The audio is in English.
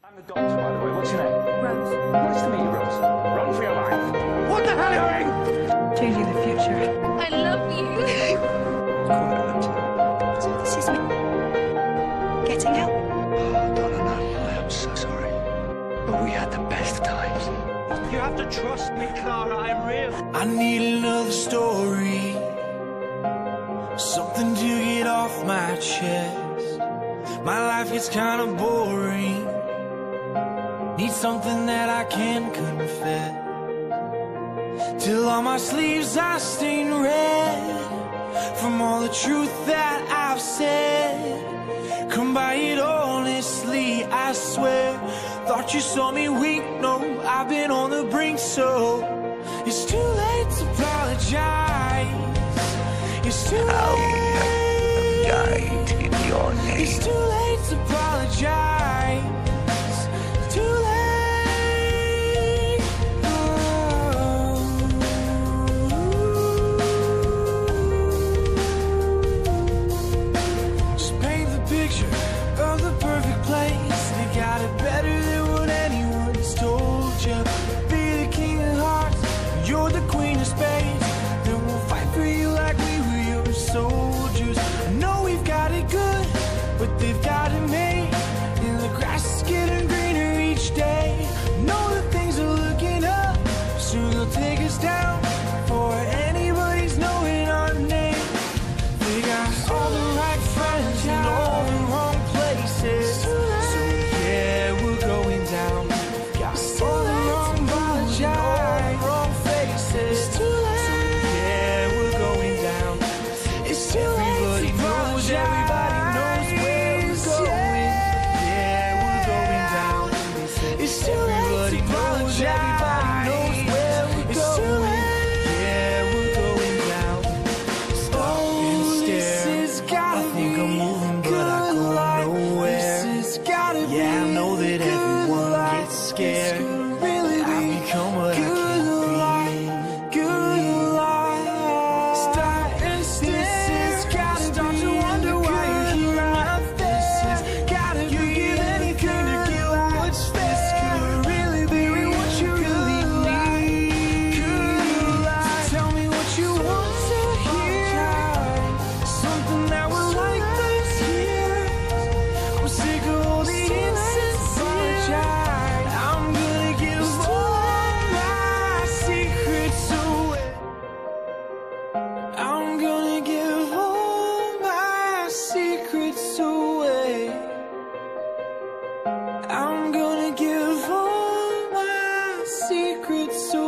I'm the doctor, by the way. What's your name? Rose. Nice to meet you, Rose. Run for your life. What the hell are you doing? Changing the future. I love you. So this is me. Getting help. Oh, Donna, I am so sorry. But we had the best times. You have to trust me, Clara. I'm real. I need another story, something to get off my chest. My life gets kind of boring. Need something that I can confess. Till on my sleeves I stain red from all the truth that I've said. Come by it honestly, I swear. Thought you saw me weak, no, I've been on the brink, so it's too late to apologize. It's too late. Died in your name. It's too late to apologize. It's too late. Just paint the picture of the perfect place. They got it better than what anyone's told you. Be the king of hearts, you're the queen of spades. Then we'll fight for you like we were your soldiers. I know we've got it good, but they've got it made. And the grass is getting greener each day. Know that things are looking up, soon they'll take us down. Before anybody's knowing our name. They got all the right friends in all the wrong places. So yeah, we're going down. Got all the wrong bodies in all the wrong faces. So yeah, we're going down. It's too late. Everybody knows, everybody knows where we're going. Yeah, we're going down. It's too late. Everybody knows, everybody knows where we're going. Yeah, we're going down. Stop and stare. I think I'm moving, but I go nowhere. Yeah, I know that everyone gets scared. I've become what I can't be. Good life. Stop and stare. Start to wonder why you're here, not there. Gotta give anything to get what's fair. Could really be what you really need. Good life. Tell me what you want to hear. Something that will like this here. I'm sick of all the insincere. I'm gonna give all my secrets away. I'm gonna give all my secrets away. I'm gonna give all my secrets away.